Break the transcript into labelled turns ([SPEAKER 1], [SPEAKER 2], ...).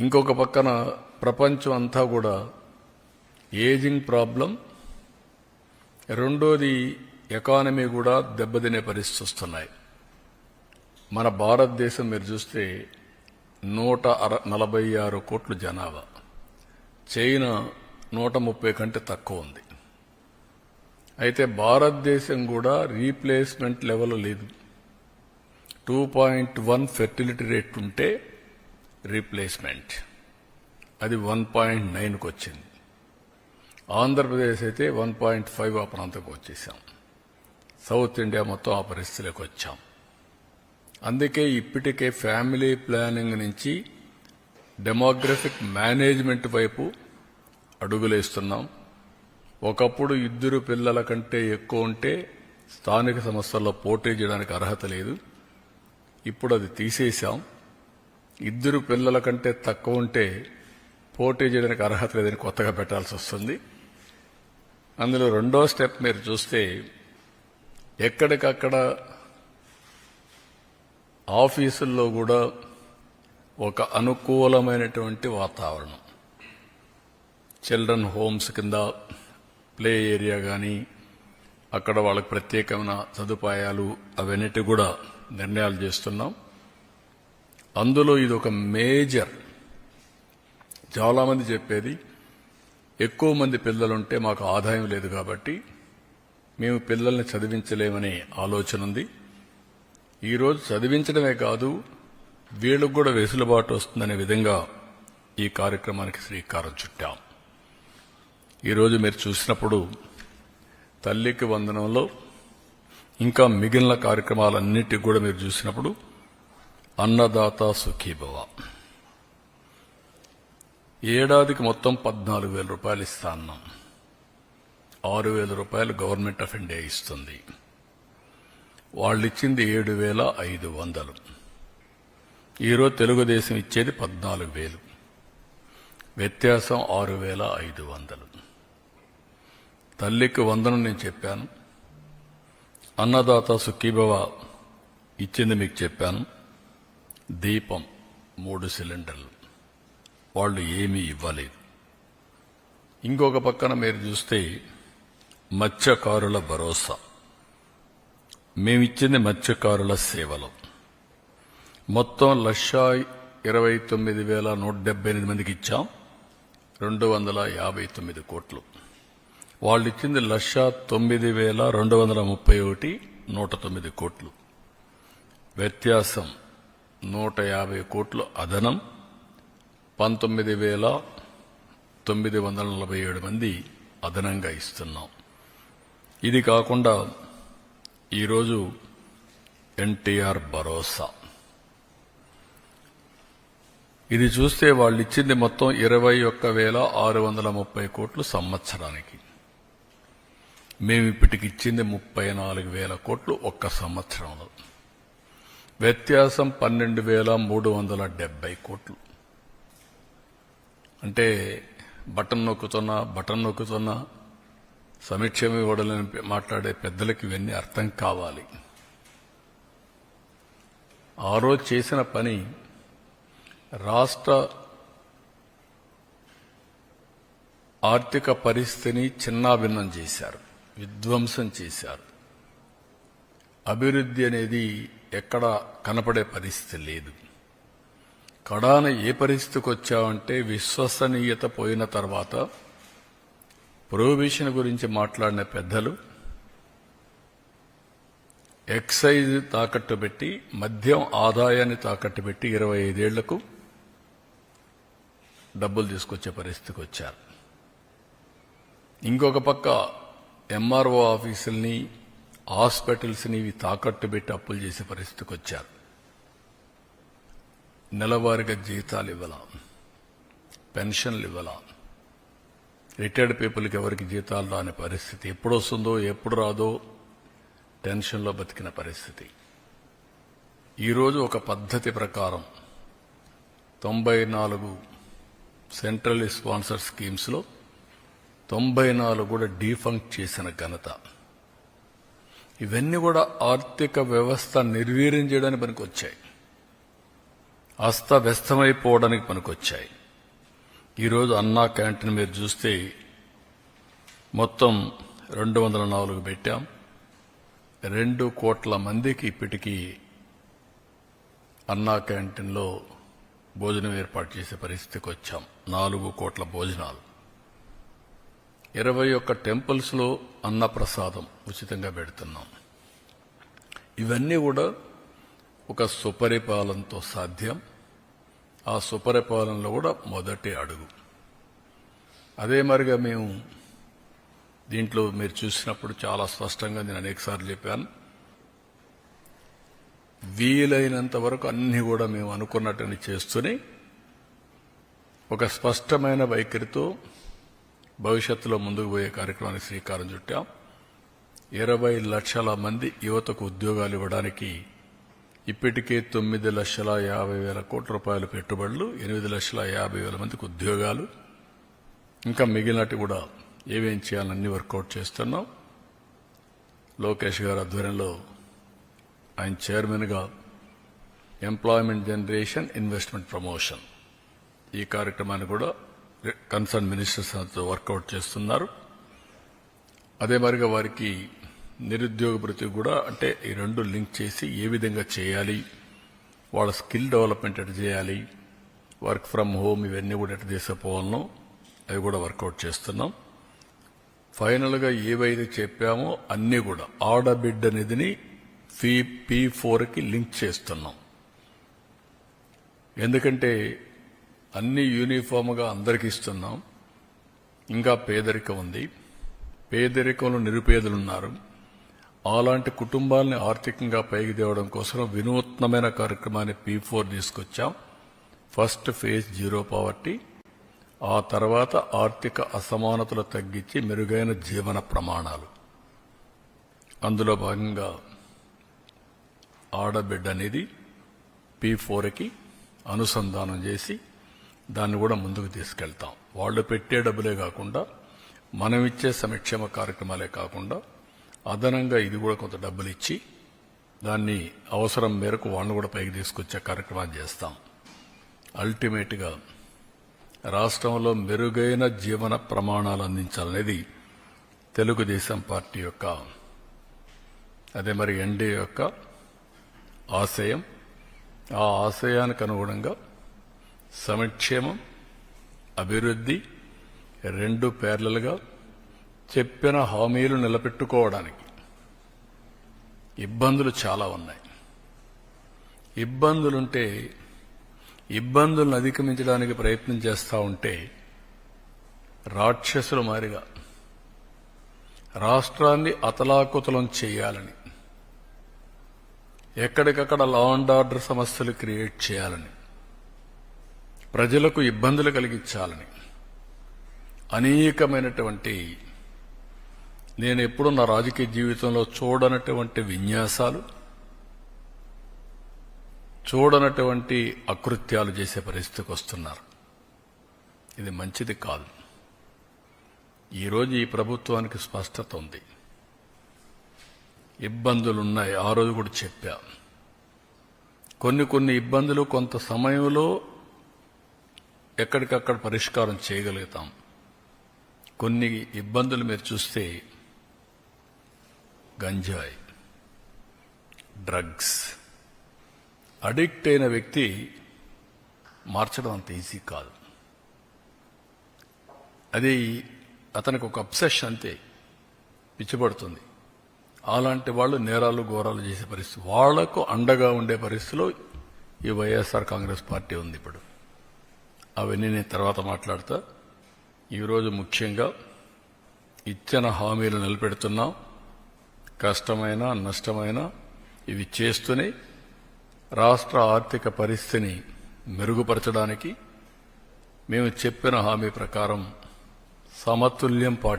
[SPEAKER 1] ఇంకొక పక్కన ప్రపంచం అంతా కూడా ఏజింగ్ ప్రాబ్లం, రెండోది ఎకానమీ కూడా దెబ్బతినే పరిస్థితి వస్తున్నాయి. మన భారతదేశం మీరు చూస్తే 146 కోట్ల జనాభా, చైనా 130 కంటే తక్కువ ఉంది. అయితే భారతదేశం కూడా రీప్లేస్మెంట్ లెవెల్ లేదు. 2.1 ఫెర్టిలిటీ రేట్ ఉంటే రీప్లేస్మెంట్, అది 1.9కు వచ్చింది. ఆంధ్రప్రదేశ్ అయితే 1.5 ఆ ప్రాంతంకి వచ్చేసాం. సౌత్ ఇండియా మొత్తం ఆ పరిస్థితిలోకి వచ్చాం. అందుకే ఇప్పటికే ఫ్యామిలీ ప్లానింగ్ నుంచి డెమోగ్రఫిక్ మేనేజ్మెంట్ వైపు అడుగులేస్తున్నాం. ఒకప్పుడు 2 పిల్లల కంటే ఎక్కువ ఉంటే స్థానిక సంస్థల్లో పోటీ చేయడానికి అర్హత లేదు. ఇప్పుడు అది తీసేశాం. 2 పిల్లల కంటే తక్కువ ఉంటే పోటీ చేయడానికి అర్హత లేదని కొత్తగా పెట్టాల్సి వస్తుంది. అందులో రెండో స్టెప్ మీరు చూస్తే ఎక్కడికక్కడ ఆఫీసుల్లో కూడా ఒక అనుకూలమైనటువంటి వాతావరణం, చిల్డ్రన్ హోమ్స్ కింద ప్లే ఏరియా కానీ అక్కడ వాళ్ళకి ప్రత్యేకమైన సదుపాయాలు అవన్నిటి కూడా నిర్ణయాలు చేస్తున్నాం. అందులో ఇది ఒక మేజర్. చాలామంది చెప్పేది ఎక్కువ మంది పిల్లలుంటే మాకు ఆదాయం లేదు కాబట్టి మేము పిల్లల్ని చదివించలేమనే ఆలోచన ఉంది. ఈరోజు చదివించడమే కాదు, వీళ్ళకు కూడా వెసులుబాటు వస్తుందనే విధంగా ఈ కార్యక్రమానికి శ్రీకారం చుట్టాం. ఈరోజు మీరు చూసినప్పుడు తల్లికి వందనంలో ఇంకా మిగిలిన కార్యక్రమాలన్నిటికి కూడా మీరు చూసినప్పుడు అన్నదాత సుఖీభవ, ఏడాదికి మొత్తం 14,000 రూపాయలు ఇస్తా అన్నాం. 6,000 రూపాయలు గవర్నమెంట్ ఆఫ్ ఇండియా ఇస్తుంది. వాళ్ళు ఇచ్చింది 7,500. ఈరోజు తెలుగుదేశం ఇచ్చేది 14,000, వ్యత్యాసం 6,500. తల్లికి వందనం నేను చెప్పాను, అన్నదాత సుఖీభవ ఇచ్చింది మీకు చెప్పాను. దీపం 3 సిలిండర్లు వాళ్ళు ఏమీ ఇవ్వలేదు. ఇంకొక పక్కన మీరు చూస్తే మత్స్యకారుల భరోసా, మేమిచ్చింది మత్స్యకారుల సేవలు. మొత్తం 1,29,178 మందికి ఇచ్చాం, 259 కోట్లు. వాళ్ళు ఇచ్చింది 1,09,231, 109 కోట్లు. వ్యత్యాసం 150 కోట్లు అదనం. 19,947 మంది అదనంగా ఇస్తున్నాం. ఇది కాకుండా ఈరోజు ఎన్టీఆర్ భరోసా, ఇది చూస్తే వాళ్ళు ఇచ్చింది మొత్తం 21,630 కోట్లు సంవత్సరానికి. మేము ఇప్పటికి ఇచ్చింది 34,000 కోట్లు ఒక్క సంవత్సరంలో. వ్యత్యాసం 12,370 కోట్లు. అంటే బటన్ నొక్కుతున్నా సమీక్షం ఇవ్వడాలని మాట్లాడే పెద్దలకి ఇవన్నీ అర్థం కావాలి. ఆ రోజు చేసిన పని రాష్ట్ర ఆర్థిక పరిస్థితిని చిన్నాభిన్నం చేశారు, విధ్వంసం చేశారు. అభివృద్ధి అనేది ఎక్కడ కనపడే పరిస్థితి లేదు. కడాన ఏ పరిస్థితికి వచ్చామంటే విశ్వసనీయత పోయిన తర్వాత ప్రొహిబిషన్ గురించి మాట్లాడిన పెద్దలు ఎక్సైజ్ తాకట్టు పెట్టి, మద్యం ఆదాయాన్ని తాకట్టు పెట్టి 25 ఏళ్లకు డబ్బులు తీసుకొచ్చే పరిస్థితికి వచ్చారు. ఇంకొక పక్క ఎంఆర్ఓ ఆఫీసుల్ని, హాస్పిటల్స్ని ఇవి తాకట్టు పెట్టి అప్పులు చేసే పరిస్థితికి వచ్చారు. నెలవారీగా జీతాలు ఇవ్వాల, పెన్షన్లు ఇవ్వాల, రిటైర్డ్ పీపుల్కి ఎవరికి జీతాలు రాని పరిస్థితి, ఎప్పుడు వస్తుందో ఎప్పుడు రాదో టెన్షన్లో బతికిన పరిస్థితి. ఈరోజు ఒక పద్ధతి ప్రకారం 94 సెంట్రల్ స్పాన్సర్ స్కీమ్స్లో 94 కూడా డీఫంక్ట్ చేసిన ఘనత. ఇవన్నీ కూడా ఆర్థిక వ్యవస్థ నిర్వీర్యం చేయడానికి పనికి వచ్చాయి. అస్తవ్యస్తమైపోవడానికి పనికొచ్చాయి. ఈరోజు అన్నా క్యాంటీన్ మీరు చూస్తే మొత్తం 204 పెట్టాం. 2 కోట్ల మందికి ఇప్పటికీ అన్నా క్యాంటీన్లో భోజనం ఏర్పాటు చేసే పరిస్థితికి వచ్చాం. 4 కోట్ల భోజనాలు. 21 టెంపుల్స్లో అన్నప్రసాదం ఉచితంగా పెడుతున్నాం. ఇవన్నీ కూడా ఒక సుపరిపాలనతో సాధ్యం. ఆ సుపరిపాలనలో కూడా మొదటి అడుగు. అదే మరిగా మేము దీంట్లో మీరు చూసినప్పుడు చాలా స్పష్టంగా నేను అనేకసార్లు చెప్పాను, వీలైనంత వరకు అన్ని కూడా మేము అనుకున్నట్టుని చేస్తూనే ఒక స్పష్టమైన వైఖరితో భవిష్యత్తులో ముందుకు పోయే కార్యక్రమానికి శ్రీకారం చుట్టాం. 20 లక్షల మంది యువతకు ఉద్యోగాలు ఇవ్వడానికి ఇప్పటికే 9,50,000 కోట్ల రూపాయల పెట్టుబడులు, 8,50,000 మందికి ఉద్యోగాలు, ఇంకా మిగిలినట్టు కూడా ఏమేం చేయాలన్నీ వర్కౌట్ చేస్తున్నాం. లోకేష్ గారి ఆధ్వర్యంలో ఆయన చైర్మన్గా ఎంప్లాయ్మెంట్ జనరేషన్ ఇన్వెస్ట్మెంట్ ప్రమోషన్ ఈ కార్యక్రమాన్ని కూడా కన్సర్న్ మినిస్టర్స్ తో వర్కౌట్ చేస్తున్నారు. అదే మరిగా వారికి నిరుద్యోగ భృతి కూడా, అంటే ఈ రెండు లింక్ చేసి ఏ విధంగా చేయాలి, వాళ్ళ స్కిల్ డెవలప్మెంట్ ఎట్లా చేయాలి, వర్క్ ఫ్రమ్ హోమ్ ఇవన్నీ కూడా ఎట్లా తీసుకుపోవాలనో అవి కూడా వర్కౌట్ చేస్తున్నాం. ఫైనల్గా ఏవైతే చెప్పామో అన్నీ కూడా ఆడబిడ్డ నిధిని P4కి లింక్ చేస్తున్నాం. ఎందుకంటే అన్ని యూనిఫామ్గా అందరికి ఇస్తున్నాం. ఇంకా పేదరికం ఉంది. పేదరికంలో నిరుపేదలున్నారు. అలాంటి కుటుంబాలని ఆర్థికంగా పైకి తేవడం కోసం వినూత్నమైన కార్యక్రమాన్ని P4 తీసుకొచ్చాం. ఫస్ట్ ఫేజ్ 0 పావర్టీ, ఆ తర్వాత ఆర్థిక అసమానతలు తగ్గించి మెరుగైన జీవన ప్రమాణాలు. అందులో భాగంగా ఆడబిడ్డ అనేది P4కి అనుసంధానం చేసి దాన్ని కూడా ముందుకు తీసుకెళ్తాం. వాళ్ళు పెట్టే డబ్బులే కాకుండా, మనం ఇచ్చే సంక్షేమ కార్యక్రమాలే కాకుండా అదనంగా ఇది కూడా కొంత డబ్బులు ఇచ్చి దాన్ని అవసరం మేరకు వాళ్ళని కూడా పైకి తీసుకొచ్చే కార్యక్రమాన్ని చేస్తాం. అల్టిమేట్గా రాష్ట్రంలో మెరుగైన జీవన ప్రమాణాలు అందించాలనేది తెలుగుదేశం పార్టీ యొక్క, అదే మరి ఎన్డీఏ యొక్క ఆశయం. ఆ ఆశయానికి అనుగుణంగా సంక్షేమం, అభివృద్ధి రెండు ప్యారలల్గా చెప్పిన హామీలు నిలబెట్టుకోవడానికి ఇబ్బందులు చాలా ఉన్నాయి. ఇబ్బందులుంటే ఇబ్బందులను అధిగమించడానికి ప్రయత్నం చేస్తూ ఉంటే రాక్షసుల మారిగా రాష్ట్రాన్ని అతలాకుతలం చేయాలని, ఎక్కడికక్కడ లా అండ్ ఆర్డర్ సమస్యలు క్రియేట్ చేయాలని, ప్రజలకు ఇబ్బందులు కలిగించాలని అనేకమైనటువంటి, నేను ఎప్పుడూ నా రాజకీయ జీవితంలో చూడనటువంటి విన్యాసాలు, చూడనటువంటి అకృత్యాలు చేసే పరిస్థితికి వస్తున్నారు. ఇది మంచిది కాదు. ఈరోజు ఈ ప్రభుత్వానికి స్పష్టత ఉంది. ఇబ్బందులున్నాయి. ఆ రోజు కూడా చెప్పా. కొన్ని ఇబ్బందులు కొంత సమయంలో ఎక్కడికక్కడ పరిష్కారం చేయగలుగుతాం. కొన్ని ఇబ్బందులు మీరు చూస్తే గంజాయి, డ్రగ్స్, అడిక్ట్ అయిన వ్యక్తి మార్చడం అంత ఈజీ కాదు. అది అతనికి ఒక అబ్సెషన్, అంతే, పిచ్చిపడుతుంది. అలాంటి వాళ్ళు నేరాలు ఘోరాలు చేసే పరిస్థితి, వాళ్లకు అండగా ఉండే పరిస్థితిలో ఈ వైఎస్ఆర్ కాంగ్రెస్ పార్టీ ఉంది. ఇప్పుడు అవన్నీ నేను తర్వాత మాట్లాడతా. ఈరోజు ముఖ్యంగా ఇచ్చిన హామీలు నిలబెడుతున్నాం. కష్టమైన నష్టమైన ఇవి చేస్తూనే రాష్ట్ర ఆర్థిక పరిస్థితిని మెరుగుపరచడానికి మేము చెప్పిన హామీ ప్రకారం సమతుల్యం పాటి